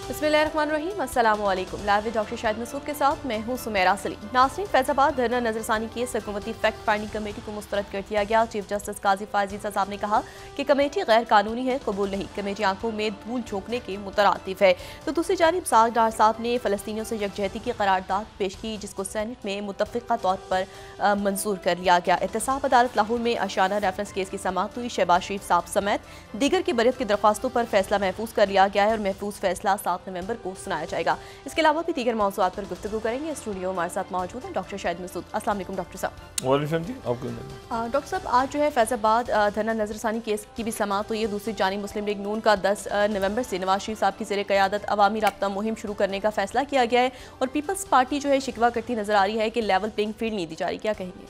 बिस्मिल्लाहिर्रहमानिर्रहीम, अस्सलामु अलैकुम। लाइव डॉक्टर शाहिद मसूद के साथ मैं हूं सुमेरा सलीम। नाज़रीन, फैज़ाबाद धरना नजरसानी केस हुकूमती फैक्ट फाइंडिंग कमेटी को मुस्तरद कर दिया गया। चीफ जस्टिस काजी फायजीसा साहब ने कहा कि कमेटी गैर कानूनी है, कबूल नहीं। कमेटी आंखों में धूल झोंकने के मुतरातिफ है। तो दूसरी जानिब साद डार साहब ने फ़लस्तीनियों से यकजहती की करारदाद पेश की, जिसको सेनेट में मुतफ़िक़ा तौर पर मंजूर कर लिया गया। एहतसाब अदालत लाहौर में अशाना रेफरेंस केस की समाअत हुई। शहबाज शरीफ साहब समेत दीगर की बरियत की दरख्वास्तों पर फैसला महफूज कर लिया गया है और महफूज फैसला 7 नवंबर को सुनाया जाएगा। इसके अलावा भी दीगर मौज़ूआत पर गुफ्तगू करेंगे। स्टूडियो हमारे साथ मौजूद हैं डॉक्टर शाहिद मसूद। अस्सलाम वालेकुम डॉक्टर साहब। वालेकुम जी, आपको डॉक्टर साहब, आज जो है फैज़ाबाद धरना नजरसानी केस की भी समाअत हुई है। दूसरी जानिब मुस्लिम लीग नून का 10 नवंबर से नवाज शरीफ साहब की ज़ेर क़यादत अवामी राब्ता मुहिम शुरू करने का फैसला किया गया है और पीपल्स पार्टी जो है शिकवा करती नजर आ रही है कि लेवल प्लेइंग फील्ड नहीं दी जा रही। क्या कहेंगे?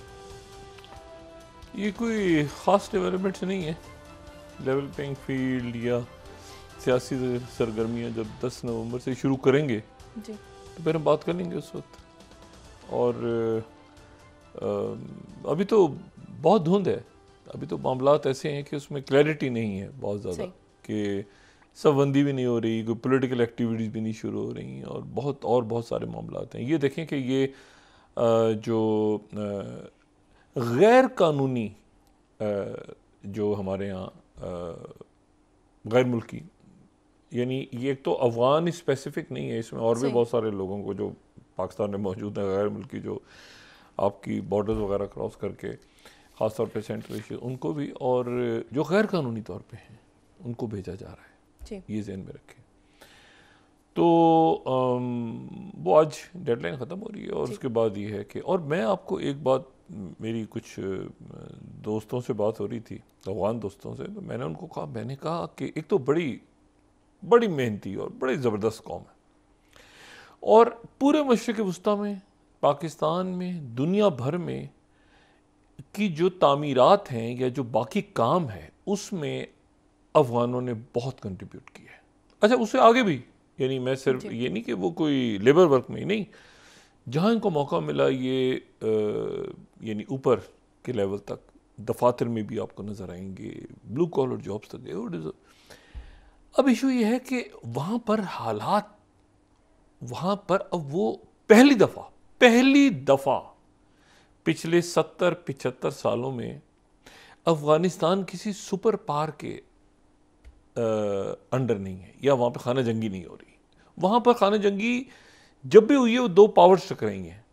ये कोई ख़ास डेवलपमेंट नहीं है। लेवल प्लेइंग फील्ड या सियासी सरगर्मियाँ जब 10 नवंबर से शुरू करेंगे जी, तो फिर हम बात कर लेंगे उस वक्त। और अभी तो बहुत धुंध है। अभी तो मामलात ऐसे हैं कि उसमें क्लैरिटी नहीं है बहुत ज़्यादा, कि सबबंदी भी नहीं हो रही, कोई पॉलिटिकल एक्टिविटीज़ भी नहीं शुरू हो रही, और बहुत सारे मामलात हैं। ये देखें कि ये जो गैर कानूनी जो हमारे यहाँ गैर मुल्की, यानी ये एक तो अफगान स्पेसिफिक नहीं है, इसमें और भी बहुत सारे लोगों को जो पाकिस्तान में मौजूद हैं गैर मुल्की, जो आपकी बॉर्डर्स वगैरह क्रॉस करके ख़ास तौर पे सेंट्रल एशिया, उनको भी, और जो गैर कानूनी तौर पे हैं उनको भेजा जा रहा है। ये ज़हन में रखें। तो वो आज डेडलाइन ख़त्म हो रही है और उसके बाद ये है कि, और मैं आपको एक बात, मेरी कुछ दोस्तों से बात हो रही थी, अफगान दोस्तों से, तो मैंने कहा कि एक तो बड़ी मेहनती और बड़ी ज़बरदस्त कौम है, और पूरे मशरिक़ वस्ता में, पाकिस्तान में, दुनिया भर में की जो तामीरात हैं या जो बाकी काम है उसमें अफ़गानों ने बहुत कंट्रीब्यूट किया है। अच्छा, उससे आगे भी, यानी मैं सिर्फ ये नहीं कि वो कोई लेबर वर्क में ही नहीं, जहाँ इनको मौका मिला ये यानी ऊपर के लेवल तक, दफातर में भी आपको नज़र आएंगे, ब्लू कॉलर जॉब्स तक। अब इशू ये है कि वहाँ पर हालात, वहाँ पर अब वो पहली दफ़ा पिछले 70-75 सालों में अफ़गानिस्तान किसी सुपर पावर के अंडर नहीं है, या वहाँ पर खाना जंगी नहीं हो रही। वहाँ पर खाना जंगी जब भी हुई है वो दो पावर्स टकराई हैं,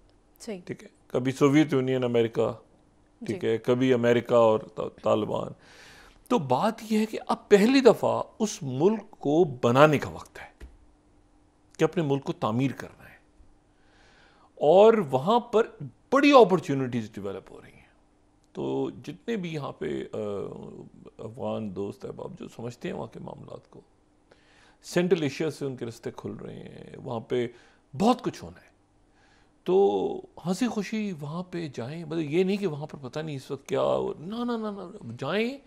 ठीक है, कभी सोवियत यूनियन अमेरिका, ठीक है, कभी अमेरिका और तालिबान। तो बात यह है कि अब पहली दफ़ा उस मुल्क को बनाने का वक्त है कि अपने मुल्क को तामीर करना है, और वहाँ पर बड़ी अपॉर्चुनिटीज़ डेवलप हो रही हैं। तो जितने भी यहाँ पे अफगान दोस्त अहबाब जो समझते हैं वहाँ के मामलात को, सेंट्रल एशिया से उनके रास्ते खुल रहे हैं, वहाँ पे बहुत कुछ होना है, तो हंसी खुशी वहाँ पे जाएं। मतलब ये नहीं कि वहाँ पर पता नहीं इस वक्त क्या, ना जाएं,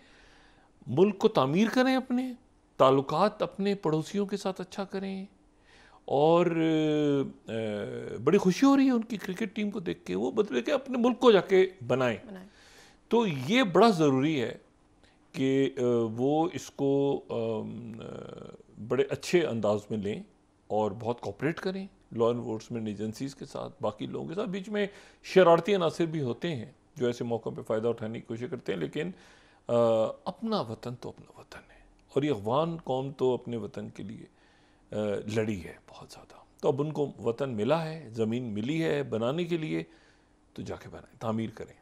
मुल्क को तामीर करें, अपने ताल्लुकात अपने पड़ोसियों के साथ अच्छा करें। और बड़ी खुशी हो रही है उनकी क्रिकेट टीम को देख के, वो बदले के अपने मुल्क को जाके बनाएं। तो ये बड़ा ज़रूरी है कि वो इसको बड़े अच्छे अंदाज में लें और बहुत कोऑपरेट करें लॉ एनफोर्समेंट एजेंसीज़ के साथ, बाकी लोगों के साथ। बीच में शरारती अनासिर भी होते हैं जो ऐसे मौक़ों पे फ़ायदा उठाने की कोशिश करते हैं, लेकिन अपना वतन तो अपना वतन है, और ये अफ़गान कौम तो अपने वतन के लिए लड़ी है बहुत ज़्यादा। तो अब उनको वतन मिला है, ज़मीन मिली है बनाने के लिए, तो जाके बनाएं, तामीर करें,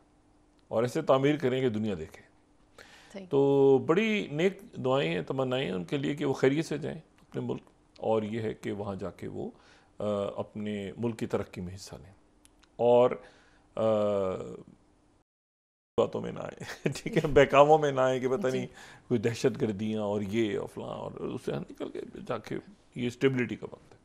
और ऐसे तामीर करें कि दुनिया देखे। तो बड़ी नेक दुआएं हैं, तमन्नाएं हैं उनके लिए कि वो खैरियत से जाएं अपने मुल्क, और ये है कि वहाँ जाके वो अपने मुल्क की तरक्की में हिस्सा लें, और बातों में ना आए, ठीक है, बहकावों में ना आए कि पता नहीं कोई दहशत गर्दियाँ और ये और फलां, और उससे निकल के जाके ये स्टेबिलिटी का वक्त है।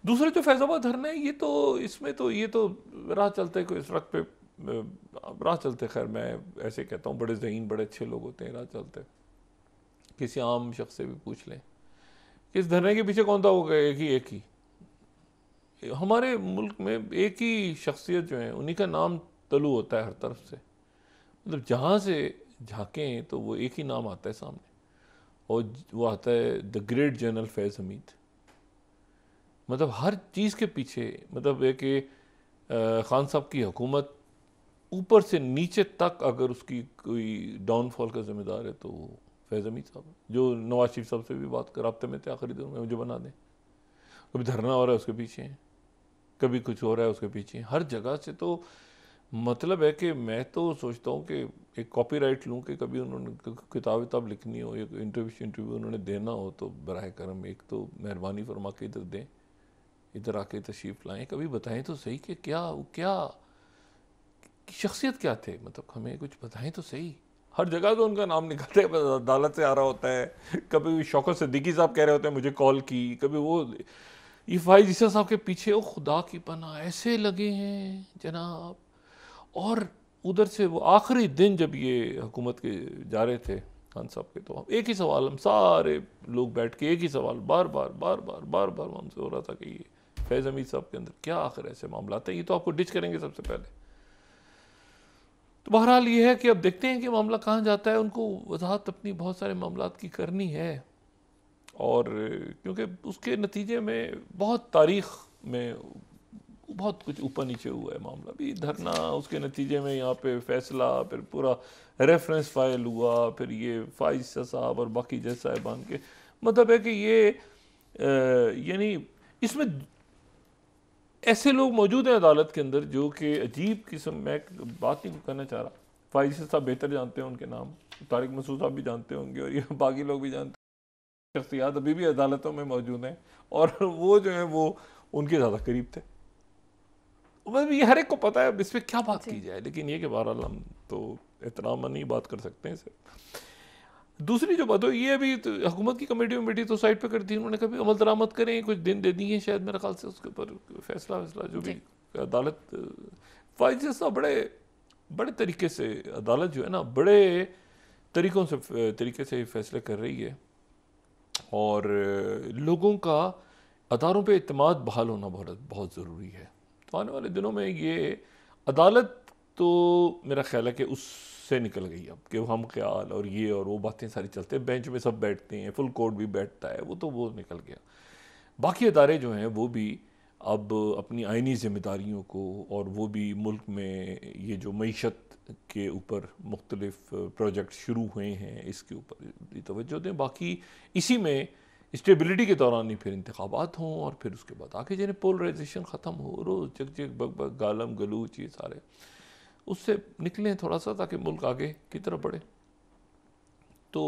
दूसरा जो फैज़ाबाद धरना है, ये तो इसमें तो ये तो राह चलते कोई सड़क पे राह चलते, खैर मैं ऐसे कहता हूँ, बड़े ज़हीन बड़े अच्छे लोग होते हैं, राह चलते किसी आम शख्स से भी पूछ लें कि इस धरने के पीछे कौन था, होगा एक ही हमारे मुल्क में एक ही शख्सियत जो है उन्हीं का नाम तलू होता है हर तरफ से, मतलब जहाँ से झांकें तो वो एक ही नाम आता है सामने, और वो आता है द ग्रेट जनरल फैज़ हमीद। मतलब हर चीज़ के पीछे मतलब है कि खान साहब की हुकूमत ऊपर से नीचे तक अगर उसकी कोई डाउनफॉल का जिम्मेदार है तो फैज़ हमीद साहब है, जो नवाज शरीफ साहब से भी बात कर रबते में थे आखिरी दिनों में, मुझे बना दें। कभी धरना हो रहा है उसके पीछे हैं, कभी कुछ हो रहा है उसके पीछे हैं, हर जगह से। तो मतलब है कि मैं तो सोचता हूँ कि एक कॉपीराइट लूँ कि कभी उन्होंने किताब विताब लिखनी हो या इंटरव्यू उन्होंने देना हो तो बराह करम एक तो मेहरबानी फरमा के इधर दें, इधर आके तशरीफ़ लाएँ, कभी बताएं तो सही कि क्या क्या शख्सियत क्या थे, मतलब हमें कुछ बताएं तो सही। हर जगह तो उनका नाम निकलता है, बस अदालत से आ रहा होता है, कभी शौकत सिद्दीकी साहब कह रहे होते हैं मुझे कॉल की, कभी वो ये फाइज ईसा साहब के पीछे ओ खुदा की पनाह ऐसे लगे हैं जनाब। और उधर से वो आखिरी दिन जब ये हुकूमत के जा रहे थे खान साहब के, तो एक ही सवाल हम सारे लोग बैठ के एक ही सवाल बार बार बार बार बार बार हमसे हो रहा था कि ये फैज़ हमीद साहब के अंदर क्या आखिर ऐसे मामला थे, ये तो आपको डिच करेंगे सबसे पहले। तो बहरहाल ये है कि अब देखते हैं कि मामला कहाँ जाता है, उनको वजाहत अपनी बहुत सारे मामलात की करनी है, और क्योंकि उसके नतीजे में बहुत तारीख में बहुत कुछ ऊपर नीचे हुआ है मामला, भी धरना, उसके नतीजे में यहाँ पे फैसला, फिर पूरा रेफरेंस फाइल हुआ, फिर ये फाइज साहब और बाकी जज साहिबान के, मतलब है कि ये यानी इसमें ऐसे लोग मौजूद हैं अदालत के अंदर जो कि अजीब किस्म, मैं बात नहीं करना चाह रहा, फाइज साहब बेहतर जानते हैं उनके नाम, तारिक मसूद साहब भी जानते होंगे और ये बाकी लोग भी जानते हैं, शख्सियात अभी भी अदालतों में मौजूद हैं और वो जो है वो उनके ज़्यादा करीब थे। मतलब ये हर एक को पता है इस पर क्या बात की जाए, लेकिन ये कि बहरहाल हम तो एहतराम नहीं बात कर सकते हैं इसे। दूसरी जो बात हो ये अभी तो हुकूमत की कमेटी तो साइड पे कर दी उन्होंने, कभी अमल दरामद करें, कुछ दिन दे दिए शायद मेरे ख्याल से उसके ऊपर फैसला जो भी अदालत फाइज साहब बड़े तरीके से, अदालत जो है ना बड़े तरीके से फैसले कर रही है, और लोगों का अदारों पे इत्मीनान बहाल होना बहुत बहुत ज़रूरी है। तो आने वाले दिनों में ये अदालत तो मेरा ख्याल है कि उससे निकल गई अब, कि हम ख्याल और ये और वो बातें सारी चलते हैं, बेंच में सब बैठते हैं, फुल कोर्ट भी बैठता है, वो निकल गया। बाकी अदारे जो हैं वो भी अब अपनी आइनी ज़िम्मेदारियों को, और वो भी मुल्क में ये जो मईशत के ऊपर मुख्तलिफ प्रोजेक्ट शुरू हुए हैं इसके ऊपर तवज्जो दें। बाकी इसी में स्टेबिलिटी के दौरान ही फिर इंतखाबात हों, और फिर उसके बाद आके जिन्हें पोलराइजेशन ख़त्म हो, रोज़ जग जग बग बग गालम गलूच ये सारे उससे निकलें थोड़ा सा, ताकि मुल्क आगे की तरफ बढ़े। तो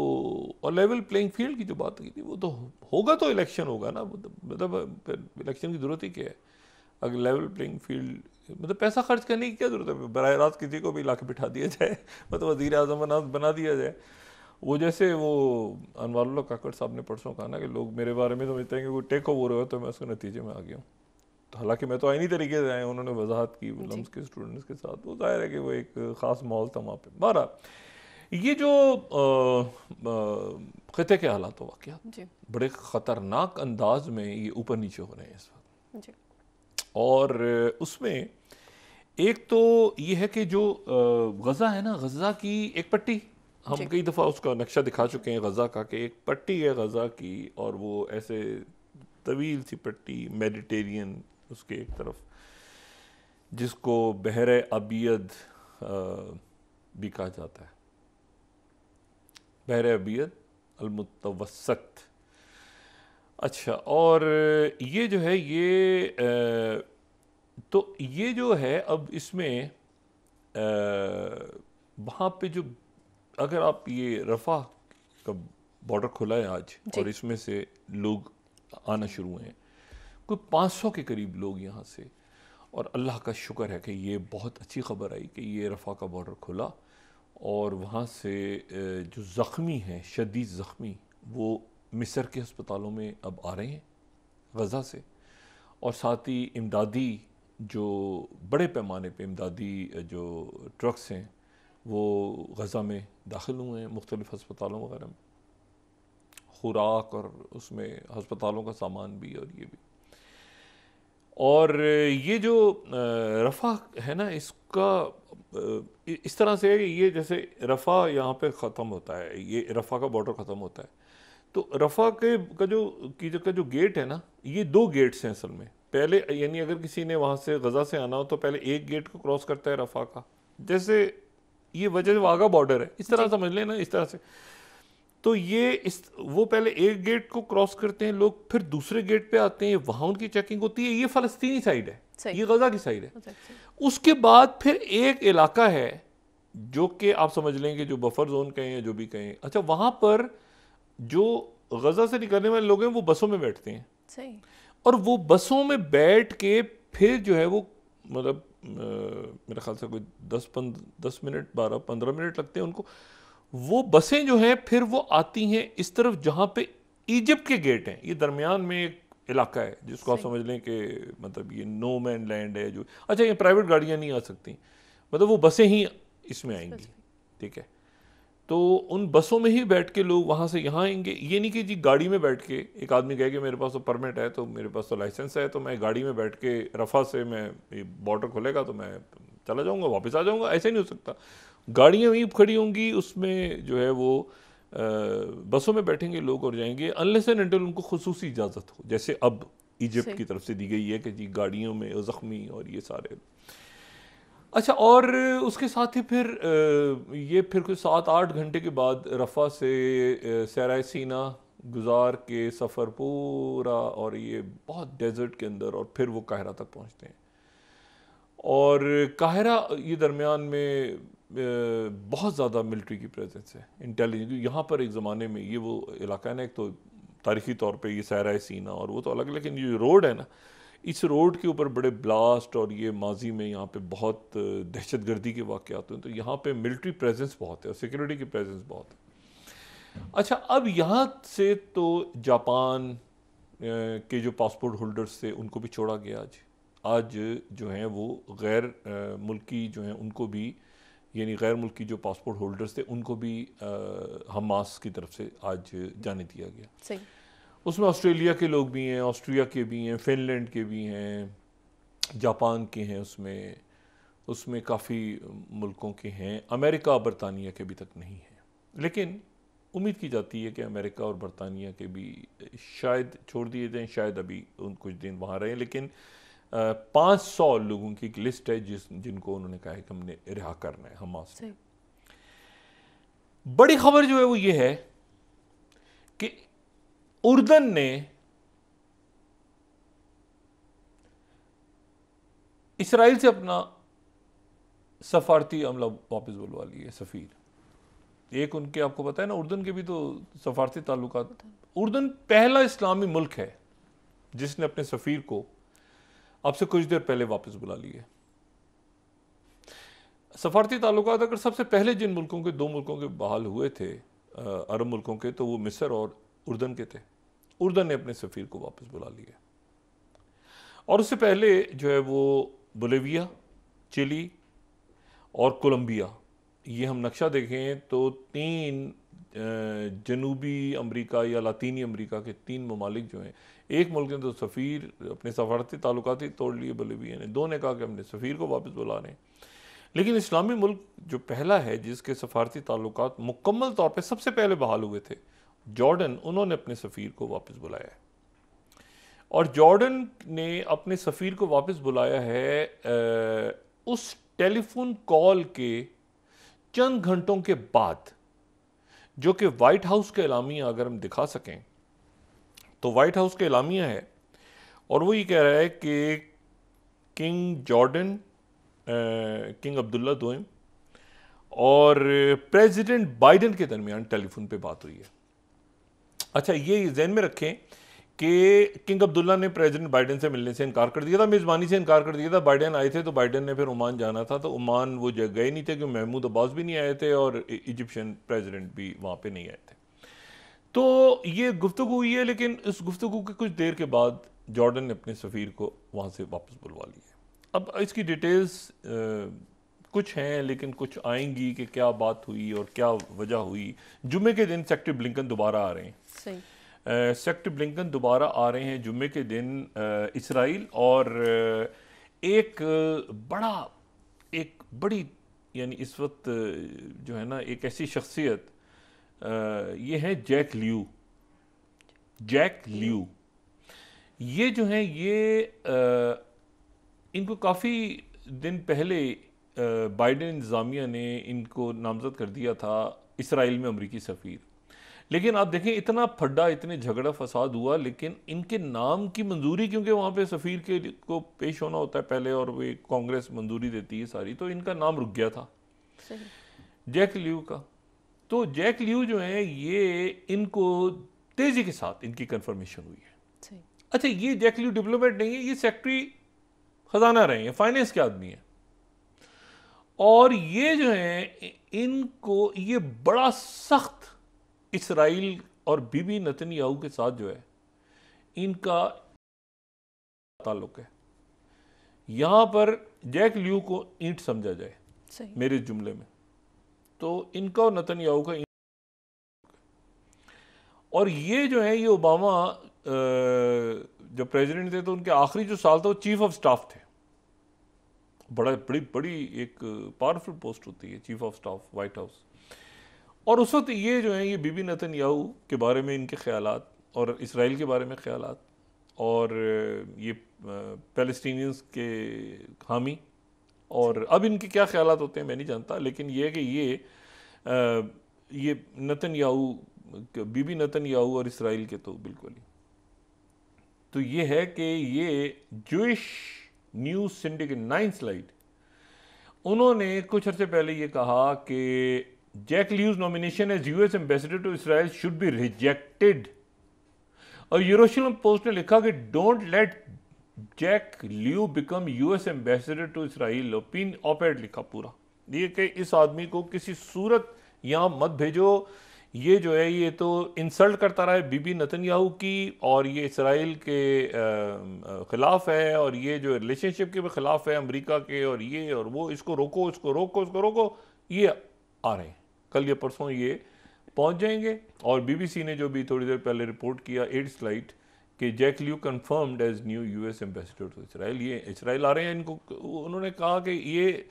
और लेवल प्लेइंग फील्ड की जो बात की थी वो तो होगा, तो इलेक्शन होगा ना, मतलब फिर इलेक्शन की ज़रूरत ही क्या है अगर लेवल प्लेइंग फील्ड, मतलब पैसा खर्च करने की क्या ज़रूरत है, बराह रास्त किसी को भी ला के बिठा दिया जाए, मतलब वज़ीर आज़म बना दिया जाए। वो जैसे वो अनवारुल्लाह काकड़ साहब ने परसों कहा ना कि लोग मेरे बारे में समझते हैं कि वो टेक ओवर हो, तो मैं उसके नतीजे में आ गया हूँ। तो हालांकि मैं तो आईनी तरीके से आए, उन्होंने वजाहत की लम्स के स्टूडेंट्स के साथ, वो जाहिर है कि वो एक ख़ास माहौल था वहाँ पे। बारह ये जो खिते के हालात वाक़यात बड़े ख़तरनाक अंदाज में ये ऊपर नीचे हो रहे हैं इस वक्त, और उसमें एक तो ये है कि जो गज़ा है ना, गज़ा की एक पट्टी, हम कई दफ़ा उसका नक्शा दिखा चुके हैं गज़ा का, कि एक पट्टी है गज़ा की, और वो ऐसे तवील सी पट्टी मेडिटेरियन उसके एक तरफ, जिसको बहरे अबियद भी कहा जाता है, बहरे अबियद अलमुतवस्सत। अच्छा, और ये जो है ये तो ये जो है अब इसमें वहाँ पे जो, अगर आप ये रफ़ा का बॉर्डर खुला है आज, और इसमें से लोग आना शुरू हुए हैं, कोई 500 के करीब लोग यहाँ से, और अल्लाह का शुक्र है कि ये बहुत अच्छी खबर आई कि ये रफ़ा का बॉर्डर खुला, और वहाँ से जो ज़ख्मी हैं, शदीद ज़ख्मी, वो मिस्र के अस्पतालों में अब आ रहे हैं गज़ा से, और साथ ही इमदादी जो बड़े पैमाने पे इमदादी जो ट्रक्स हैं वो गज़ा में दाखिल हुए हैं, मुख्तलिफ़ अस्पतालों वगैरह में, खुराक और उसमें अस्पतालों का सामान भी और ये भी। और ये जो रफ़ा है ना, इसका इस तरह से है कि ये जैसे रफ़ा यहाँ पे ख़त्म होता है, ये रफ़ा का बॉर्डर ख़त्म होता है, तो रफ़ा का जो गेट है ना, ये 2 गेट्स हैं असल में। पहले यानी अगर किसी ने वहाँ से गज़ा से आना हो तो पहले एक गेट को क्रॉस करता है रफ़ा का, जैसे ये वजह वाघा बॉर्डर है, इस तरह समझ लेना, इस तरह से। तो वो पहले एक गेट को क्रॉस करते हैं लोग, फिर दूसरे गेट पे आते हैं, वहाँ उनकी चेकिंग होती है। ये फ़लस्तीनी साइड है, ये गज़ा की साइड है। उसके बाद फिर एक इलाका है जो कि आप समझ लेंगे जो बफर जोन कहें या जो भी कहें। अच्छा, वहाँ पर जो गज़ा से निकलने वाले लोग हैं वो बसों में बैठते हैं। सही। और वो बसों में बैठ के फिर जो है वो मतलब मेरे ख्याल से कोई 10 मिनट 12-15 मिनट लगते हैं उनको। वो बसें जो हैं फिर वो आती हैं इस तरफ जहाँ पे इजिप्ट के गेट हैं। ये दरमियान में एक इलाका है जिसको आप समझ लें कि मतलब ये नो मैन लैंड है जो। अच्छा, ये प्राइवेट गाड़ियाँ नहीं आ सकती, मतलब वो बसें ही इसमें आएंगी, ठीक है। तो उन बसों में ही बैठ के लोग वहाँ से यहाँ आएंगे। ये नहीं कि जी गाड़ी में बैठ के एक आदमी कहे कि मेरे पास तो परमिट है, तो मेरे पास तो लाइसेंस है, तो मैं गाड़ी में बैठ के रफ़ा से मैं बॉर्डर खुलेगा तो मैं चला जाऊँगा, वापस आ जाऊँगा। ऐसे नहीं हो सकता। गाड़ियाँ वहीं खड़ी होंगी, उसमें जो है वो बसों में बैठेंगे लोग और जाएंगे, अनलेस एंड अनटिल उनको खुसूसी इजाज़त हो, जैसे अब इजिप्ट की तरफ से दी गई है कि जी गाड़ियों में ज़ख्मी और ये सारे। अच्छा, और उसके साथ ही फिर ये फिर कुछ 7-8 घंटे के बाद रफ़ा से सहराए सीना गुजार के सफ़र पूरा, और ये बहुत डेजर्ट के अंदर, और फिर वो काहिरा तक पहुंचते हैं। और काहिरा ये दरमियान में बहुत ज़्यादा मिलिट्री की प्रेजेंस है, इंटेलिजेंस। यहाँ पर एक ज़माने में ये वो इलाका है ना, एक तो तारीख़ी तौर पे ये सहराए सीना और वो तो अलग, लेकिन ये रोड है ना, इस रोड के ऊपर बड़े ब्लास्ट और ये माजी में यहाँ पे बहुत दहशतगर्दी के वाक़यात हुए, तो यहाँ पे मिलिट्री प्रेजेंस बहुत है और सिक्योरिटी की प्रेजेंस बहुत है। अच्छा, अब यहाँ से तो जापान के जो पासपोर्ट होल्डर्स थे उनको भी छोड़ा गया। आज जो हैं वो गैर मुल्की जो हैं उनको भी, यानी गैर मुल्की जो पासपोर्ट होल्डर्स थे उनको भी हमास की तरफ से आज जाने दिया गया। सही। उसमें ऑस्ट्रेलिया के लोग भी हैं, ऑस्ट्रिया के भी हैं, फिनलैंड के भी हैं, जापान के हैं, उसमें काफ़ी मुल्कों के हैं। अमेरिका बरतानिया के अभी तक नहीं हैं, लेकिन उम्मीद की जाती है कि अमेरिका और बरतानिया के भी शायद छोड़ दिए जाएं, शायद अभी उन कुछ दिन वहाँ रहें। लेकिन 500 लोगों की एक लिस्ट है जिनको उन्होंने कहा है कि हमने रिहा करना है हमास से। बड़ी खबर जो है वो ये है कि उर्दन ने इसराइल से अपना सफारती अमला वापस बुलवा लिया, सफ़ीर। एक उनके, आपको पता है ना, उर्दन के भी तो सफारती ताल्लुकात। उर्दन पहला इस्लामी मुल्क है जिसने अपने सफ़ीर को अब से कुछ देर पहले वापस बुला लिया। सफारती ताल्लुकात अगर सबसे पहले जिन मुल्कों के, 2 मुल्कों के बहाल हुए थे अरब मुल्कों के, तो वो मिस्र और उर्दन के थे। उर्दन ने अपने सफ़ीर को वापस बुला लिया। और उससे पहले जो है वो बोलिविया, चिली और कोलंबिया, ये हम नक्शा देखें तो 3 जनूबी अमेरिका या लातीनी अमेरिका के 3 ममालिक जो हैं, एक मुल्क ने तो सफ़ीर अपने सफारती ताल्लुकात ही तोड़ लिए, बोलिविया ने, 2 ने कहा कि हमने सफ़ीर को वापस बुला रहे हैं। लेकिन इस्लामी मुल्क जो पहला है जिसके सफारती ताल्लुकात मुकम्मल तौर पे सबसे पहले बहाल हुए थे, जॉर्डन, उन्होंने अपने सफ़ीर को वापस बुलाया है। और जॉर्डन ने अपने सफ़ीर को वापस बुलाया है उस टेलीफोन कॉल के चंद घंटों के बाद, जो कि वाइट हाउस का एलामिया अगर हम दिखा सकें तो वाइट हाउस का एलामिया है, और वो ये कह रहा है कि king Jordan, king Abdullah II और प्रेसिडेंट बाइडेन के दरमियान टेलीफोन पे बात हुई है। अच्छा, ये जहन में रखें कि किंग अब्दुल्ला ने प्रेसिडेंट बाइडेन से मिलने से इनकार कर दिया था, मेज़बानी से इनकार कर दिया था। बाइडेन आए थे तो बाइडेन ने फिर ओमान जाना था, तो ओमान वो गए नहीं थे क्योंकि महमूद अब्बास भी नहीं आए थे और इजिप्शियन प्रेसिडेंट भी वहाँ पे नहीं आए थे। तो ये गुफ्तगू हुई है, लेकिन इस गुफ्तगू के कुछ देर के बाद जॉर्डन ने अपने सफ़ीर को वहाँ से वापस बुलवा लिया। अब इसकी डिटेल्स कुछ हैं, लेकिन कुछ आएंगी कि क्या बात हुई और क्या वजह हुई। जुम्मे के दिन सेक्रेटरी ब्लिंकन दोबारा आ रहे हैं। सही। सेक्रेटरी ब्लिंकन दोबारा आ रहे हैं जुम्मे के दिन इसराइल, और एक बड़ी यानी इस वक्त जो है ना, एक ऐसी शख्सियत, ये है जैक लियू। जैक लियू, ये जो हैं ये इनको काफ़ी दिन पहले बाइडेन इंतज़ामिया ने इनको नामज़द कर दिया था इसराइल में अमरीकी सफ़ीर। लेकिन आप देखें इतना फड्डा, इतने झगड़ा फसाद हुआ, लेकिन इनके नाम की मंजूरी, क्योंकि वहाँ पे सफ़ीर के को पेश होना होता है पहले और वे कांग्रेस मंजूरी देती है सारी, तो इनका नाम रुक गया था जैक लियू का। तो जैक लियू जो है ये इनको तेज़ी के साथ इनकी कंफर्मेशन हुई है। अच्छा, ये जैक लियू डिप्लोमेट नहीं है, ये सेक्रेटरी खजाना रहे हैं, फाइनेंस के आदमी हैं। और ये जो है इनको ये बड़ा सख्त इसराइल और बीबी नेतन्याहू के साथ जो है इनका ताल्लुक है। यहां पर जैक लियू को ईंट समझा जाए मेरे जुमले में, तो इनका और नेतन्याहू का ईंट। और ये जो है ये ओबामा जब प्रेसिडेंट थे तो उनके आखिरी जो साल था वो चीफ ऑफ स्टाफ थे। बड़ी बड़ी एक पावरफुल पोस्ट होती है chief of staff white house. और उस वक्त ये जो है ये बीबी नेतन्याहू के बारे में इनके ख्यालात और इसराइल के बारे में ख्यालात और ये पैलेस्टीनियंस के हामी, और अब इनके क्या ख्यालात होते हैं मैं नहीं जानता, लेकिन ये है कि ये नेतन्याहू, बीबी नेतन्याहू और इसराइल के तो बिल्कुल ही। तो ये है कि ये जूइश न्यूज़ सिंडिकेट 9 स्लाइड, उन्होंने कुछ अर्से पहले ये कहा कि Jack Lew's nomination as US ambassador to Israel should be rejected. और यूरोशलम पोस्ट ने लिखा कि don't let Jack Lew become US ambassador to Israel. ओपिन ऑपेड लिखा पूरा, ये कि इस आदमी को किसी सूरत यहां मत भेजो, ये जो है ये तो इंसल्ट करता रहा है बीबी नेतन्याहू की, और ये इसराइल के ख़िलाफ़ है, और ये जो रिलेशनशिप के भी ख़िलाफ़ है अमेरिका के, और ये और वो, इसको रोको, इसको रोको, इसको रोको। ये आ रहे हैं, कल या परसों ये पहुंच जाएंगे। और बीबीसी ने जो भी थोड़ी देर पहले रिपोर्ट किया 8 स्लाइड कि Jack Liu confirmed as new US ambassador to Israel, ये इसराइल आ रहे हैं। इनको उन्होंने कहा कि ये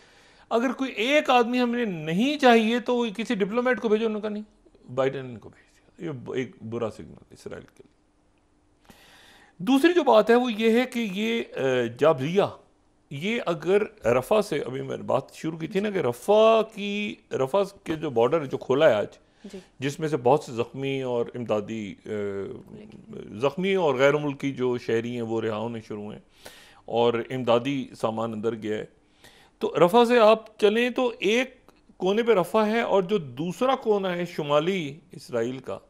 अगर कोई एक आदमी हमें नहीं चाहिए तो किसी डिप्लोमेट को भेजो, उन्होंने कहा नहीं, बाइडेन को भेज दिया। ये एक बुरा सिग्नल इसराइल के लिए। दूसरी जो बात है वो ये है कि ये जाबलिया, ये अगर रफ़ा से, अभी मैंने बात शुरू की थी ना कि रफ़ा के जो बॉर्डर जो खोला है आज, जिसमें से बहुत से ज़ख्मी और इमदादी ज़ख्मी और गैर मुल्की जो शहरी हैं वो रिहा होने शुरू हैं और इमदादी सामान अंदर गया है। तो रफ़ा से आप चलें तो एक कोने पे रफ़ा है, और जो दूसरा कोना है शुमाली इसराइल का,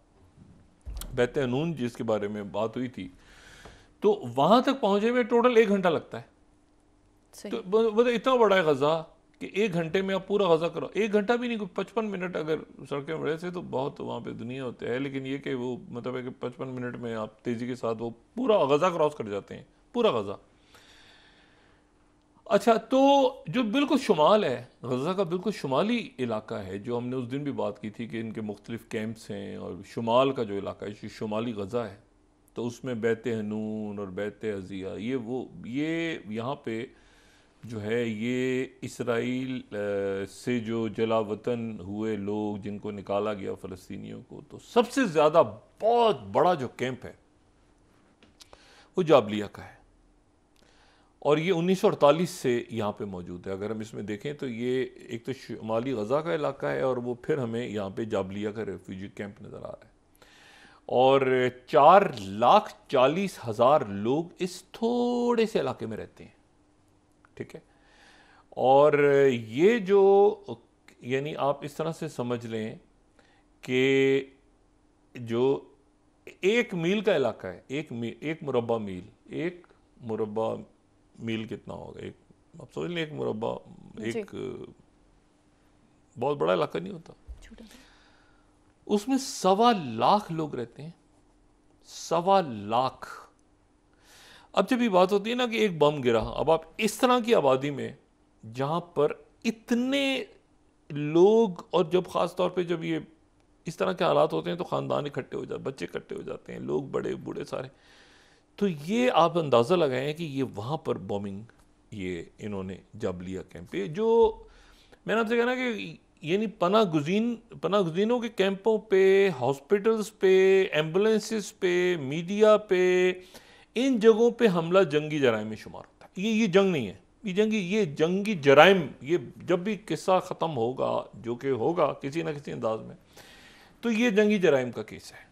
बैत अनून जिसके बारे में बात हुई थी, तो वहाँ तक पहुँचे में टोटल 1 घंटा लगता है। तो मतलब इतना बड़ा है गज़ा कि 1 घंटे में आप पूरा गज़ा करो। 1 घंटा भी नहीं, 55 मिनट अगर सड़कें बड़े से तो बहुत वहाँ पे दुनिया होते हैं, लेकिन ये कि वो मतलब है कि 55 मिनट में आप तेज़ी के साथ वो पूरा गज़ा क्रॉस कर जाते हैं, पूरा गज़ा। अच्छा, तो जो बिल्कुल शुमाल है, गज़ा का बिल्कुल शुमाली इलाका है, जो हमने उस दिन भी बात की थी कि इनके मुख्तलिफ कैंप्स हैं, और शुमाल का जो इलाका है शुमाली गज़ा है, तो उसमें बैत हनून और बैत अज़िया, ये यहाँ पे जो है ये इसराइल से जो जला वतन हुए लोग जिनको निकाला गया फ़लस्तीनियों को, तो सबसे ज़्यादा बहुत बड़ा जो कैंप है वो जाबलिया का है, और ये 1948 से यहाँ पे मौजूद है। अगर हम इसमें देखें तो ये एक तो शुमाली गज़ा का इलाका है, और वो फिर हमें यहाँ पे जाबलिया का रेफ्यूजी कैंप नज़र आ रहा है, और 4,40,000 लोग इस थोड़े से इलाके में रहते हैं, ठीक है। और ये जो यानी आप इस तरह से समझ लें कि जो 1 मील का इलाका है, एक मुरब्बा मील कितना होगा, एक आप सोच लें, एक मुरब्बा एक बहुत बड़ा इलाका नहीं होता, उसमें 1.25 लाख लोग रहते हैं, 1.25 लाख। अब जब ये बात होती है ना कि एक बम गिरा, अब आप इस तरह की आबादी में जहां पर इतने लोग, और जब खास तौर पे जब ये इस तरह के हालात होते हैं तो ख़ानदान इकट्ठे हो जाते, बच्चे इकट्ठे हो जाते हैं, लोग बड़े बूढ़े सारे, तो ये आप अंदाज़ा लगाएं कि ये वहाँ पर बॉम्बिंग ये इन्होंने जाबलिया कैंप पे, जो मैंने आपसे कहा ना कि यानी पनागुज़ीनों के कैंपों पे, हॉस्पिटल्स पे, एम्बुलेंसेस पे, मीडिया पे, इन जगहों पे हमला जंगी जराइम में शुमार होता है। ये जंग नहीं है, ये जंगी जराइम। ये जब भी किस्सा ख़त्म होगा, जो कि होगा किसी ना किसी अंदाज में, तो ये जंगी जराइम का केस है।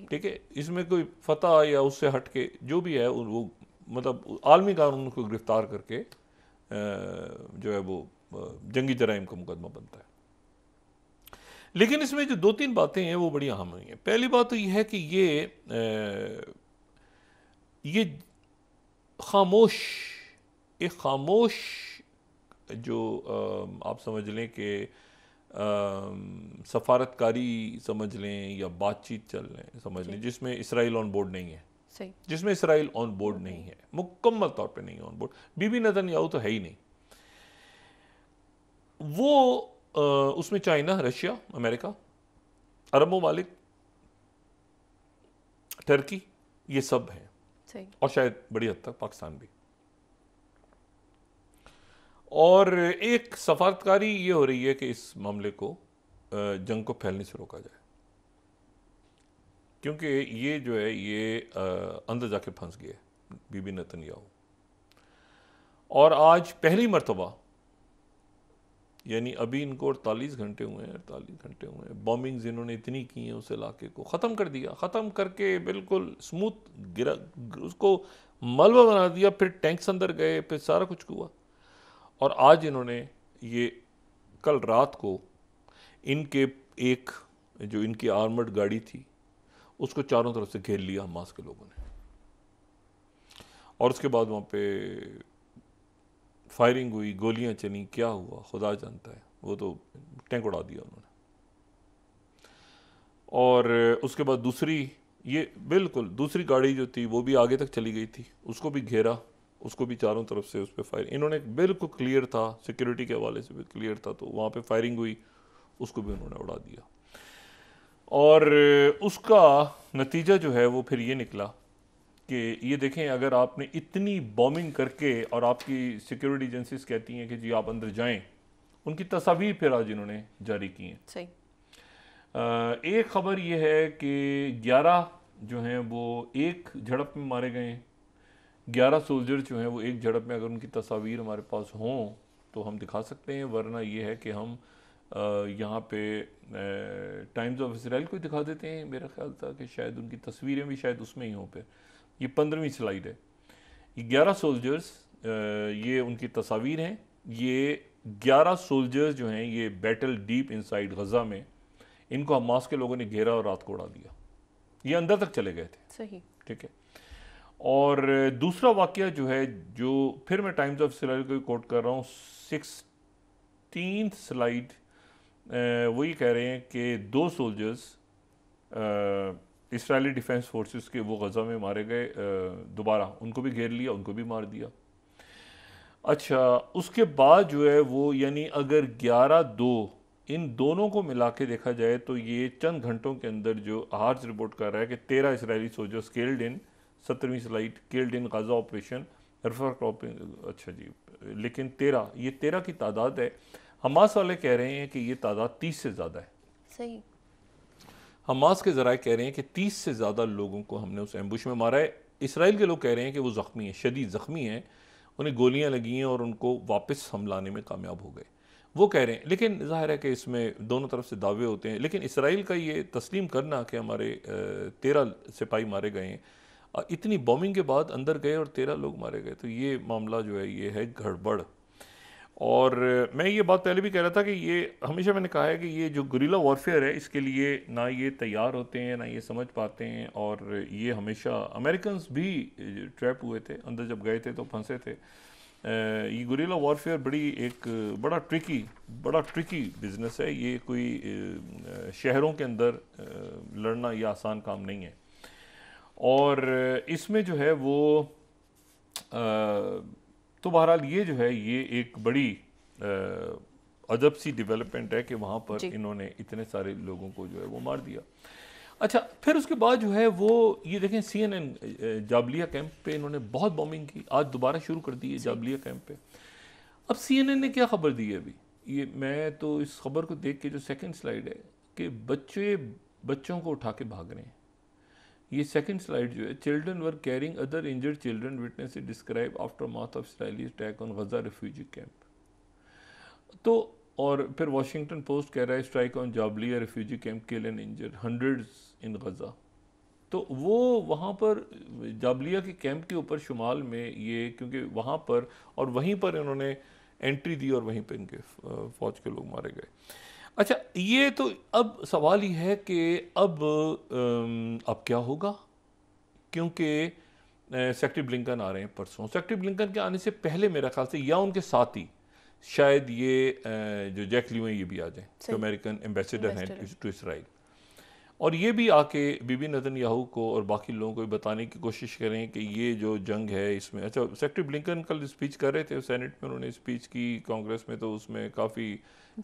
ठीक है, इसमें कोई फतह या उससे हट के जो भी है वो मतलब आलमी कानून को गिरफ्तार करके जो है वो जंगी जराइम का मुकदमा बनता है। लेकिन इसमें जो 2-3 बातें हैं वो बड़ी अहम हुई हैं। पहली बात तो ये है कि ये खामोश, एक खामोश जो आप समझ लें कि सफारतकारी समझ लें या बातचीत चल लें समझ लें, जिसमें इसराइल ऑन बोर्ड नहीं है, जिसमें इसराइल ऑन बोर्ड नहीं है, मुकम्मल तौर पे नहीं है ऑन बोर्ड। बीबी नेतन्याहू तो है ही नहीं। वो उसमें चाइना, रशिया, अमेरिका, अरब ममालिक, टर्की, ये सब हैं, और शायद बड़ी हद तक पाकिस्तान भी। और एक सफारतकारी ये हो रही है कि इस मामले को जंग को फैलने से रोका जाए, क्योंकि ये जो है ये अंदर जाके फंस गया बीबी नेतन्याहू। और आज पहली मर्तबा, यानी अभी इनको 48 घंटे हुए हैं, बॉम्बिंग्स इन्होंने इतनी की हैं उस इलाके को ख़त्म कर दिया, ख़त्म करके बिल्कुल स्मूथ गिरा, उसको मलबा बना दिया, फिर टैंक्स अंदर गए, फिर सारा कुछ हुआ। और आज इन्होंने ये कल रात को इनके एक जो इनकी आर्मर्ड गाड़ी थी उसको चारों तरफ से घेर लिया हमास के लोगों ने, और उसके बाद वहाँ पे फायरिंग हुई, गोलियां चली, क्या हुआ खुदा जानता है। वो तो टैंक उड़ा दिया उन्होंने। और उसके बाद ये बिल्कुल दूसरी गाड़ी जो थी वो भी आगे तक चली गई थी, उसको भी घेरा, उसको भी चारों तरफ से उस पर फायर इन्होंने, बिल्कुल क्लियर था, सिक्योरिटी के हवाले से भी क्लियर था, तो वहाँ पे फायरिंग हुई, उसको भी उन्होंने उड़ा दिया। और उसका नतीजा जो है वो फिर ये निकला कि ये देखें, अगर आपने इतनी बॉम्बिंग करके और आपकी सिक्योरिटी एजेंसीज कहती हैं कि जी आप अंदर जाएं, उनकी तस्वीर फिर आज इन्होंने जारी की हैं। सही। एक खबर ये है कि 11 जो हैं वो एक झड़प में मारे गए हैं। 11 सोल्जर जो हैं वो एक झड़प में, अगर उनकी तस्वीर हमारे पास हों तो हम दिखा सकते हैं, वरना ये है कि हम यहाँ पे टाइम्स ऑफ इसराइल को दिखा देते हैं। मेरा ख्याल था कि शायद उनकी तस्वीरें भी शायद उसमें ही हों। पे ये 15वीं स्लाइड है। ये 11 सोल्जर्स, ये उनकी तस्वीर हैं। ये 11 सोल्जर्स जो हैं ये बैटल डीप इनसाइड गज़ा में, इनको हमास के लोगों ने घेरा और रात को उड़ा दिया। ये अंदर तक चले गए थे। सही। ठीक है। और दूसरा वाकया जो है, जो फिर मैं टाइम्स ऑफ इसराइल को कोट कर रहा हूँ, 16th स्लाइड, वो ये कह रहे हैं कि 2 सोल्जर्स इसराइली डिफेंस फोर्सेस के वो गज़ा में मारे गए, दोबारा उनको भी घेर लिया, उनको भी मार दिया। अच्छा, उसके बाद जो है वो, यानी अगर 11-2 इन दोनों को मिला के देखा जाए तो ये चंद घंटों के अंदर जो हार्स रिपोर्ट कर रहा है कि 13 इसराइली सोल्जर्स किल्ड इन, 17वीं slide, killed in Gaza operation Rafah cropping. अच्छा जी, लेकिन 13, ये 13 की तादाद है। हमास वाले कह रहे हैं कि ये तादाद 30 से ज़्यादा है। सही। हमास के ज़राए कह रहे हैं कि 30 से ज़्यादा लोगों को हमने उस एम्बुश में मारा है। इसराइल के लोग कह रहे हैं कि वो ज़ख्मी हैं, शदीद ज़ख्मी हैं, उन्हें गोलियां लगी हैं और उनको वापस हम लाने में कामयाब हो गए, वो कह रहे हैं। लेकिन ज़ाहिर है कि इसमें दोनों तरफ से दावे होते हैं, लेकिन इसराइल का ये तस्लीम करना कि हमारे 13 सिपाही मारे गए हैं, इतनी बॉम्बिंग के बाद अंदर गए और 13 लोग मारे गए, तो ये मामला जो है ये है गड़बड़। और मैं ये बात पहले भी कह रहा था कि ये हमेशा मैंने कहा है कि ये जो गुरिल्ला वॉरफेयर है, इसके लिए ना ये तैयार होते हैं, ना ये समझ पाते हैं, और ये हमेशा अमेरिकन्स भी ट्रैप हुए थे, अंदर जब गए थे तो फंसे थे। ये गुरिल्ला वॉरफेयर बड़ा ट्रिकी बिजनेस है। ये कोई शहरों के अंदर लड़ना ये आसान काम नहीं है, और इसमें जो है वो तो बहरहाल ये जो है ये एक बड़ी अजब सी डेवलपमेंट है कि वहाँ पर इन्होंने इतने सारे लोगों को जो है वो मार दिया। अच्छा, फिर उसके बाद जो है वो ये देखें, CNN जाबलिया कैंप पे इन्होंने बहुत बॉम्बिंग की, आज दोबारा शुरू कर दी है जाबलिया कैंप पे। अब CNN ने क्या खबर दी है अभी, ये मैं तो इस खबर को देख के, जो सेकंड स्लाइड है कि बच्चों को उठा के भाग रहे हैं, ये सेकंड स्लाइड जो है, children were carrying other injured children, witness describe aftermath of Israeli attack on Gaza refugee camp. तो और फिर वॉशिंगटन पोस्ट कह रहा है strike on Jabalia refugee camp kill and injured hundreds in Gaza. तो वो वहाँ पर जाबलिया के कैंप के ऊपर शुमाल में ये, क्योंकि वहाँ पर और वहीं पर इन्होंने एंट्री दी और वहीं पर इनके फौज के लोग मारे गए। अच्छा, ये तो अब सवाल ही है कि अब क्या होगा, क्योंकि सेक्रेटरी ब्लिंकन आ रहे हैं परसों। सेक्रेटरी ब्लिंकन के आने से पहले मेरा ख्याल से या उनके साथ ही शायद ये जो जैक लीवे ये भी आ जाए, जो अमेरिकन एम्बेसडर हैं टू इसराइल, और ये भी आके बीबी नेतन्याहू को और बाकी लोगों को बताने की कोशिश करें कि ये जो जंग है इसमें। अच्छा, सेक्रेटरी ब्लिंकन कल स्पीच कर रहे थे सेनेट में, उन्होंने स्पीच की कांग्रेस में, तो उसमें काफ़ी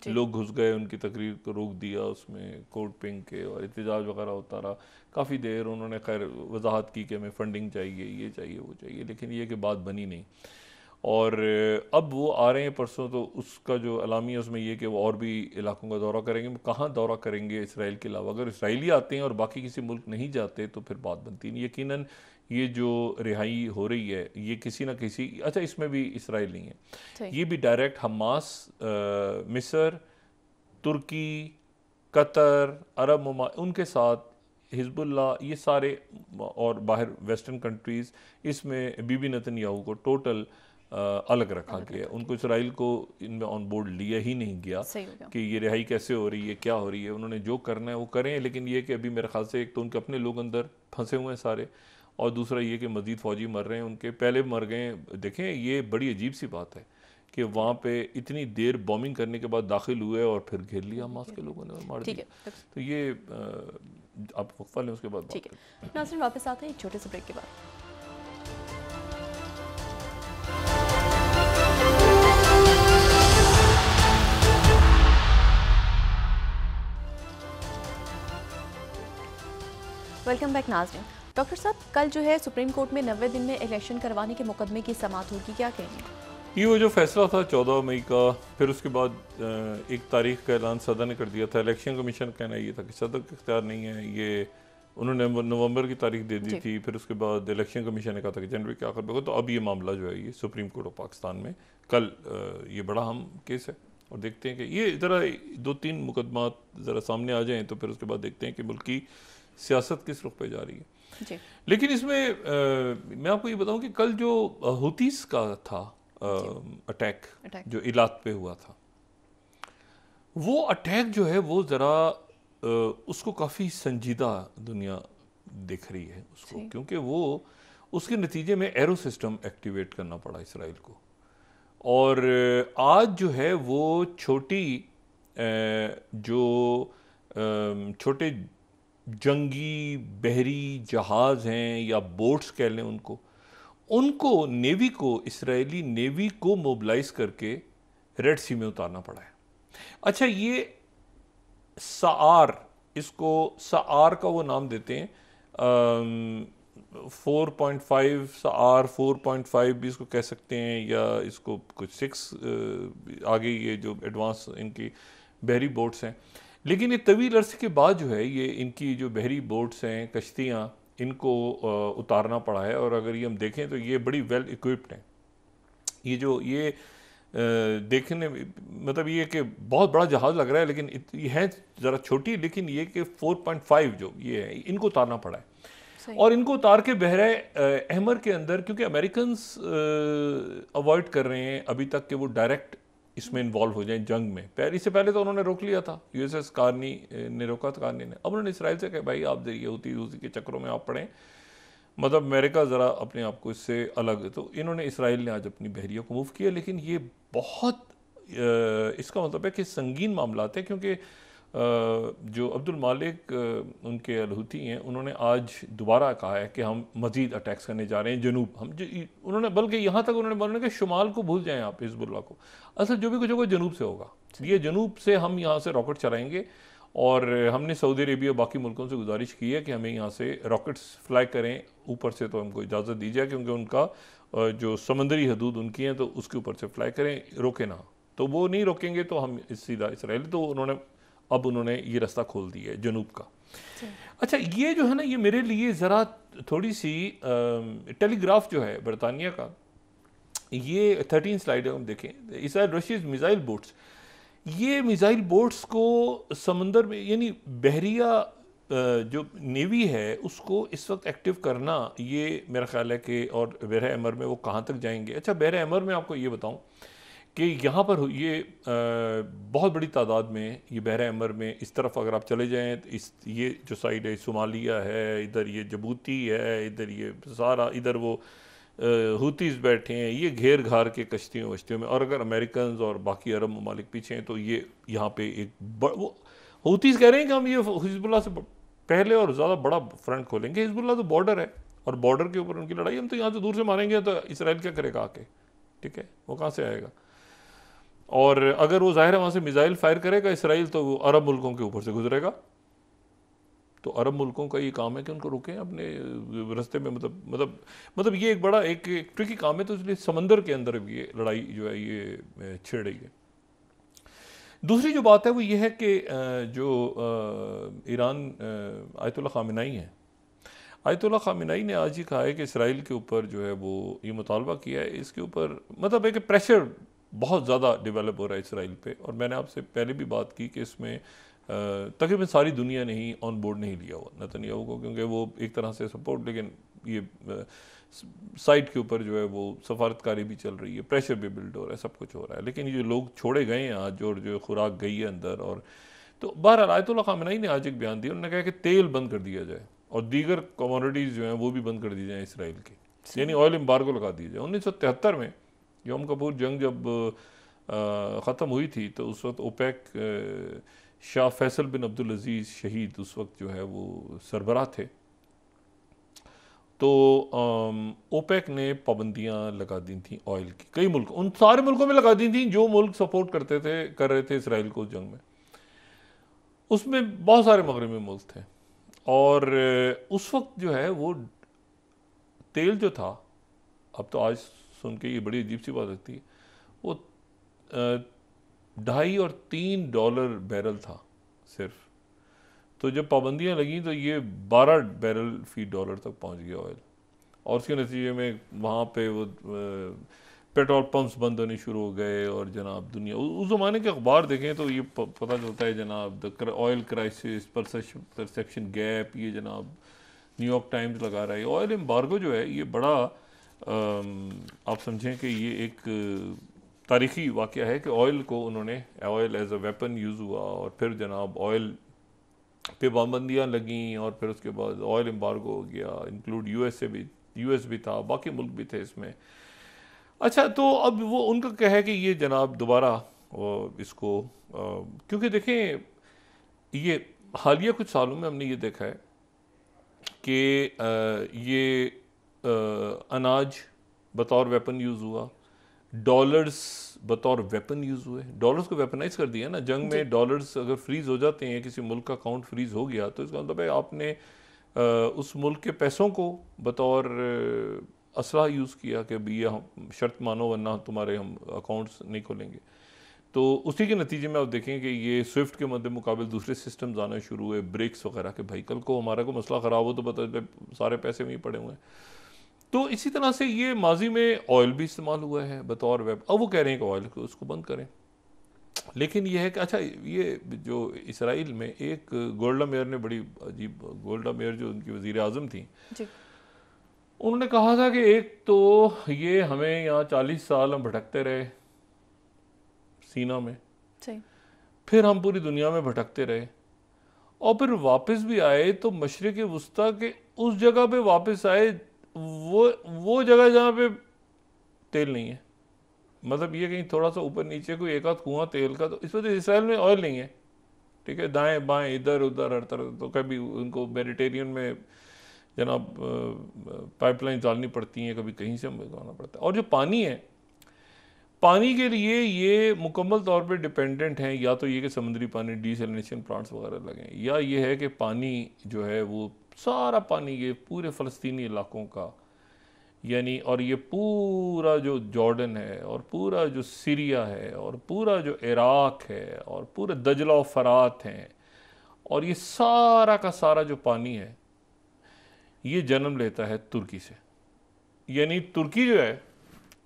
लोग घुस गए, उनकी तकरीर को रोक दिया, उसमें कोट पिंक के और एहतजाज वगैरह होता रहा काफ़ी देर। उन्होंने खैर वजाहत की कि हमें फंडिंग चाहिए, ये चाहिए, वो चाहिए, लेकिन ये कि बात बनी नहीं। और अब वो आ रहे हैं परसों, तो उसका जो अलामी उसमें ये कि वो और भी इलाकों का दौरा करेंगे। कहाँ दौरा करेंगे इसराइल के अलावा? अगर इसराइली आते हैं और बाकी किसी मुल्क नहीं जाते तो फिर बात बनती नहीं। यकीनन ये जो रिहाई हो रही है ये किसी ना किसी, अच्छा इसमें भी इसराइल नहीं है, ये भी डायरेक्ट हमास, मिस्र, तुर्की, कतर, अरब ममा, उनके साथ हिजबुल्ला, ये सारे और बाहर वेस्टर्न कंट्रीज़, इसमें बीबी नेतन्याहू को टोटल अलग रखा गया। उनको इसराइल को इनमें ऑन बोर्ड लिया ही नहीं गया कि ये रिहाई कैसे हो रही है, क्या हो रही है। उन्होंने जो करना है वो करें, लेकिन ये कि अभी मेरे ख्याल से एक तो उनके अपने लोग अंदर फंसे हुए हैं सारे, और दूसरा ये कि मज़ीद फ़ौजी मर रहे हैं, उनके पहले मर गए। देखें, ये बड़ी अजीब सी बात है कि वहाँ पे इतनी देर बॉम्बिंग करने के बाद दाखिल हुए और फिर घेर लिया हमास के लोगों ने और मार दिया। तो ये आप वक्फा लें, उसके बाद ठीक है। नाज़रीन, वापस आते हैं एक छोटे से ब्रेक के बाद। वेलकम बैक नाज़रीन। डॉक्टर साहब, कल जो है सुप्रीम कोर्ट में 90 दिन में इलेक्शन करवाने के मुकदमे की समाअत होगी, क्या कहेंगे? ये वो जो फैसला था 14 मई का, फिर उसके बाद एक तारीख का ऐलान सदर ने कर दिया था। इलेक्शन कमीशन का कहना ये था कि सदर का इख्तियार नहीं है, ये उन्होंने नवंबर की तारीख दे दी थी। फिर उसके बाद इलेक्शन कमीशन ने कहा था कि जनवरी के आखिर में होगा। तो अब ये मामला जो है ये सुप्रीम कोर्ट ऑफ पाकिस्तान में कल, ये बड़ा अहम केस है, और देखते हैं कि ये ज़रा 2-3 मुकदमा ज़रा सामने आ जाएँ तो फिर उसके बाद देखते हैं कि मुल्क की सियासत किस रुख पे जा रही है जी। लेकिन इसमें मैं आपको ये बताऊं कि कल जो हुतीस का था अटैक जो इलाक पे हुआ था, वो अटैक जो है वो ज़रा उसको काफ़ी संजीदा दुनिया देख रही है उसको, क्योंकि वो उसके नतीजे में एरो सिस्टम एक्टिवेट करना पड़ा इसराइल को। और आज जो है वो छोटे जंगी बहरी जहाज़ हैं या बोट्स कह लें उनको नेवी को, इसराइली नेवी को मोबिलाइज करके रेड सी में उतारना पड़ा है। अच्छा, ये इसको सआर का वो नाम देते हैं, 4.5 सआर 4.5 भी इसको कह सकते हैं, या इसको कुछ 6 आगे ये जो एडवांस इनकी बहरी बोट्स हैं। लेकिन ये तवील अरसे के बाद जो है ये इनकी जो बहरी बोट्स हैं, कश्तियाँ, इनको उतारना पड़ा है। और अगर ये हम देखें तो ये बड़ी वेल इक्विप्ड हैं। ये देखने मतलब ये कि बहुत बड़ा जहाज़ लग रहा है, लेकिन ये है ज़रा छोटी, लेकिन ये कि 4.5 जो ये है इनको उतारना पड़ा है। और इनको उतार के बहरे अहमर के अंदर, क्योंकि अमेरिकन्स अवॉइड कर रहे हैं अभी तक कि वो डायरेक्ट इसमें इन्वॉल्व हो जाए जंग में। इससे पहले तो उन्होंने रोक लिया था, यूएसएस कार्नी ने रोका था, कार्नी ने। अब उन्होंने इसराइल से कहा भाई आप ये हुती के चक्करों में आप पड़ें, मतलब अमेरिका ज़रा अपने आप को इससे अलग। तो इन्होंने, इसराइल ने आज अपनी बहरियों को मूव किया, लेकिन ये बहुत इसका मतलब है कि संगीन मामला है, क्योंकि जो अब्दुल मालिक उनके अलहूती हैं, उन्होंने आज दोबारा कहा है कि हम मज़ीद अटैक्स करने जा रहे हैं जनूब। उन्होंने बल्कि यहाँ तक उन्होंने बोला कि शुमाल को भूल जाएं आप, हिजबुल्लाह को। असल जो भी कुछ होगा जनूब से होगा। ये जनूब से हम यहाँ से रॉकेट चलाएंगे, और हमने सऊदी अरेबिया बाकी मुल्कों से गुजारिश की है कि हमें यहाँ से रॉकेट्स फ्लाई करें ऊपर से, तो हमको इजाज़त दी जाए, क्योंकि उनका जो समंदरी हदूद उनकी हैं तो उसके ऊपर से फ्लाई करें, रोके ना। तो वो नहीं रोकेंगे तो हम सीधा इसराइल, तो उन्होंने ये रास्ता खोल दिया है जनूब का। अच्छा, ये जो है ना, ये मेरे लिए ज़रा थोड़ी सी टेलीग्राफ जो है बरतानिया का, ये 13 स्लाइड हम देखें, इसराइल रशियन मिसाइल बोट्स, ये मिसाइल बोट्स को समंदर में, यानी बहरिया जो नेवी है उसको इस वक्त एक्टिव करना, ये मेरा ख्याल है कि, और बहर अमर में वो कहाँ तक जाएंगे। अच्छा, बहर अमर में आपको ये बताऊं कि यहाँ पर ये बहुत बड़ी तादाद में ये बहर अमर में इस तरफ अगर आप चले जाएं तो ये जो साइड है सोमालिया है, इधर ये जबूती है, इधर ये सारा, इधर वो हुतीज़ बैठे हैं, ये घेर घार के कश्तियों वश्तियों में, और अगर अमेरिकन और बाकी अरब ममालिक पीछे हैं तो ये यहाँ पे एक वो हुतीज़ कह रहे हैं कि हम ये हिजबुल्लाह से पहले और ज़्यादा बड़ा फ्रंट खोलेंगे। हिजबुल्लाह तो बॉर्डर है और बॉर्डर के ऊपर उनकी लड़ाई, हम तो यहाँ से दूर से मारेंगे तो इसराइल क्या करेगा आके, ठीक है, वो कहाँ से आएगा। और अगर वो जाहिर है वहाँ से मिसाइल फायर करेगा इसराइल तो वो अरब मुल्कों के ऊपर से गुजरेगा, तो अरब मुल्कों का ये काम है कि उनको रोकें अपने रास्ते में। मतलब ये एक बड़ा एक ट्रिकी काम है, तो इसलिए समंदर के अंदर भी ये लड़ाई जो है ये छिड़ रही है। दूसरी जो बात है वो ये है कि जो ईरान आयतुल्लाह खामेनेई है, आयतुल्लाह खामेनेई ने आज ही कहा है कि इसराइल के ऊपर जो है वो ये मुतालबा किया है, इसके ऊपर मतलब है कि प्रेशर बहुत ज़्यादा डेवलप हो रहा है इसराइल पे। और मैंने आपसे पहले भी बात की कि इसमें तकरीबन सारी दुनिया ने ही ऑन बोर्ड नहीं लिया हुआ नेतन्याहू को, क्योंकि वो एक तरह से सपोर्ट, लेकिन ये साइड के ऊपर जो है वो सफारतकारी भी चल रही है, प्रेशर भी बिल्ड हो रहा है, सब कुछ हो रहा है, लेकिन ये लोग छोड़े गए हैं आज, और जो खुराक गई है अंदर। और तो बहरहाल आयतुल्लाह खामेनेई ने आज एक बयान दिया, उन्होंने कहा कि तेल बंद कर दिया जाए और दीगर कमोडिटीज़ जो हैं वो भी बंद कर दी जाए इसराइल की, यानी ऑयल एम्बार्गो लगा दिया जाए। 1973 में यौम कपूर जंग जब ख़त्म हुई थी तो उस वक्त ओपेक शाह फैसल बिन अब्दुल अजीज़ शहीद उस वक्त जो है वो सरबराह थे, तो ओपेक ने पाबंदियां लगा दी थी ऑयल की, कई मुल्क, उन सारे मुल्कों में लगा दी थी जो मुल्क सपोर्ट कर रहे थे इसराइल को जंग में। उसमें बहुत सारे मगरबी मुल्क थे, और उस वक्त जो है वो तेल जो था, अब तो आज सुन के ये बड़ी अजीब सी बात लगती है, वो $2.5 और $3 बैरल था सिर्फ। तो जब पाबंदियां लगी तो ये $12 बैरल फी डॉलर तक पहुंच गया ऑयल, और उसके नतीजे में वहाँ पे वो पेट्रोल पंप्स बंद होने शुरू हो गए। और जनाब दुनिया, उस ज़माने के अखबार देखें तो ये पता चलता है जनाब, the oil crisis, perception gap, ये जनाब न्यूयॉर्क टाइम्स लगा रहा है। ऑयल एम्बार्गो जो है ये बड़ा आप समझें कि ये एक तारीख़ी वाक़या है कि ऑयल को उन्होंने, oil as a weapon use हुआ, और फिर जनाब ऑयल पे पाबंदियाँ लगीं, और फिर उसके बाद ऑयल एम्बार्गो हो गया, इंक्लूड यूएस भी था, बाकी मुल्क भी थे इसमें। अच्छा, तो अब वो उनका क्या है कि ये जनाब दोबारा इसको क्योंकि देखें ये हालिया कुछ सालों में हमने ये देखा है कि ये अनाज बतौर वेपन यूज़ हुआ, डॉलर्स बतौर वेपन यूज़ हुए, डॉलर्स को वेपनाइज कर दिया ना जंग में। डॉलर्स अगर फ्रीज़ हो जाते हैं, किसी मुल्क का अकाउंट फ्रीज़ हो गया, तो इसका मतलब है आपने उस मुल्क के पैसों को बतौर असला यूज़ किया कि भैया हम शर्त मानो वरना तुम्हारे हम अकाउंट्स नहीं खोलेंगे। तो उसी के नतीजे में आप देखें कि ये स्विफ्ट के मद्दे मुकाबले दूसरे सिस्टम्स आना शुरू हुए, ब्रिक्स वगैरह के। भाई कल को हमारा को मसला ख़राब हो तो पता सारे पैसे वहीं पड़े हुए हैं। तो इसी तरह से ये माजी में ऑयल भी इस्तेमाल हुआ है बतौर वेब। अब वो कह रहे हैं कि ऑयल को उसको बंद करें, लेकिन ये है कि अच्छा, ये जो इसराइल में एक गोल्डा मेयर ने बड़ी अजीब, गोल्डा मेयर जो उनकी वज़ीर आज़म थी, उन्होंने कहा था कि एक तो ये हमें यहाँ 40 साल हम भटकते रहे सीना में, फिर हम पूरी दुनिया में भटकते रहे, और फिर वापस भी आए तो मशरिक़ वुस्ता के उस जगह पे वापस आए, वो जगह जहाँ पे तेल नहीं है। मतलब ये कहीं थोड़ा सा ऊपर नीचे कोई एक आध कुआं तेल का, तो इस वजह से इसराइल में ऑयल नहीं है, ठीक है, दाएं बाएं इधर उधर हर तरफ। तो कभी उनको मेडिटेरियन में जनाब पाइपलाइन डालनी पड़ती हैं, कभी कहीं से मंगवाना पड़ता है। और जो पानी है, पानी के लिए ये मुकम्मल तौर पे डिपेंडेंट हैं, या तो ये कि समुद्री पानी डिसैलिनेशन प्लांट्स वगैरह लगें, या ये है कि पानी जो है वो सारा पानी ये पूरे फ़लस्तीनी इलाकों का यानी और ये पूरा जो जॉर्डन है और पूरा जो सीरिया है और पूरा जो इराक है और पूरे दजला और फरात हैं और ये सारा का सारा जो पानी है ये जन्म लेता है तुर्की से। यानी तुर्की जो है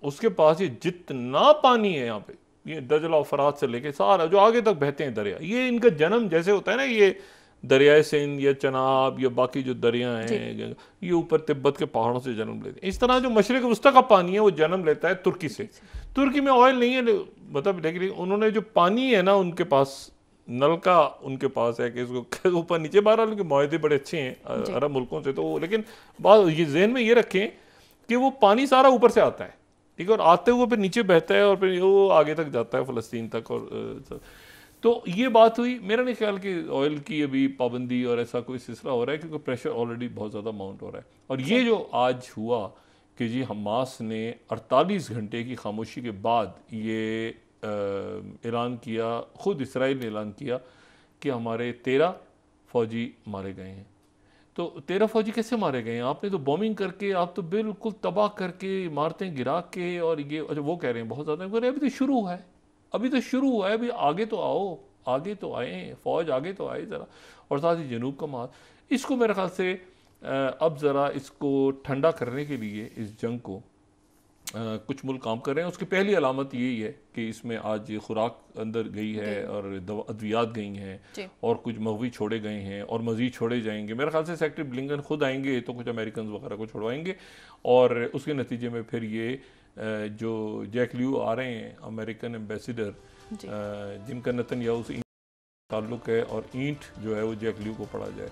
उसके पास ये जितना पानी है यहाँ पे, ये दजला और फरात से लेके सारा जो आगे तक बहते हैं दरिया, ये इनका जन्म जैसे होता है ना, ये दरियाए सिंध या चनाब या बाकी जो दरिया हैं ये ऊपर तिब्बत के पहाड़ों से जन्म लेते हैं। इस तरह जो मशरिक वस्ता का पानी है वो जन्म लेता है तुर्की से। तुर्की में ऑयल नहीं है मतलब, लेकिन उन्होंने जो पानी है ना उनके पास नल का उनके पास है कि इसको ऊपर नीचे बारह, उनके मुआहदे बड़े अच्छे हैं अरब मुल्कों से। तो लेकिन बात ये जहन में ये रखें कि वो पानी सारा ऊपर से आता है, ठीक है, और आते हुए फिर नीचे बहता है और फिर वो आगे तक जाता है फ़लस्तीन तक। और तो ये बात हुई। मेरा नहीं ख्याल कि ऑयल की अभी पाबंदी और ऐसा कोई सिलसिला हो रहा है, क्योंकि प्रेशर ऑलरेडी बहुत ज़्यादा माउंट हो रहा है। और ये जो आज हुआ कि जी हमास ने 48 घंटे की खामोशी के बाद ये ऐलान किया, ख़ुद इसराइल ने ऐलान किया कि हमारे 13 फ़ौजी मारे गए हैं। तो 13 फ़ौजी कैसे मारे गए हैं? आपने तो बॉम्बिंग करके, आप तो बिल्कुल तबाह करके, इमारतें गिरा के, और ये अच्छा वो कह रहे हैं बहुत ज़्यादा, अभी तो शुरू है, अभी तो शुरू हुआ है, अभी आगे तो आओ, आगे तो आए, फ़ौज आगे तो आए ज़रा। और साथ ही जनूब का माल, इसको मेरे ख्याल से अब ज़रा इसको ठंडा करने के लिए इस जंग को कुछ मुल्क काम कर रहे हैं। उसकी पहली अलामत यही है कि इसमें आज खुराक अंदर गई है और अद्वियात गई हैं और कुछ मगवी छोड़े गए हैं और मज़ीद छोड़े जाएंगे। मेरे ख्याल से सेक्रेटरी ब्लिंकन खुद आएंगे तो कुछ अमेरिकन वगैरह को छोड़वाएंगे, और उसके नतीजे में फिर ये जो जैक ल्यू आ रहे हैं अमेरिकन एम्बेसडर, जिनका नेतन्याहू से ताल्लुक़ है, और ईंट जो है वो जैक ल्यू को पड़ा जाए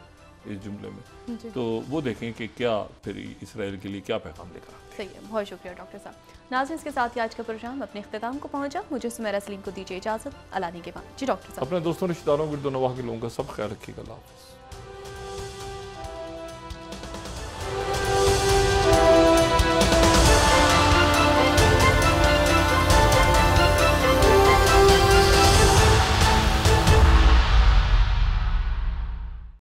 इस जुमले में, तो वो देखें कि क्या फिर इसराइल के लिए क्या पैगाम लेकर आते हैं। सही है, बहुत शुक्रिया डॉक्टर साहब। नाज़रीन, इसके साथ ही आज का प्रोग्राम अपने इख्तिताम को पहुंचा। मुझे सुमेरा सलीम को दीजिए इजाज़त। अलानी के बाद जी डॉक्टर साहब, अपने दोस्तों रिश्तेदारों गिरदो नवाह के लोगों का सब ख्याल रखिएगा। अल्लाह हाफ़िज़।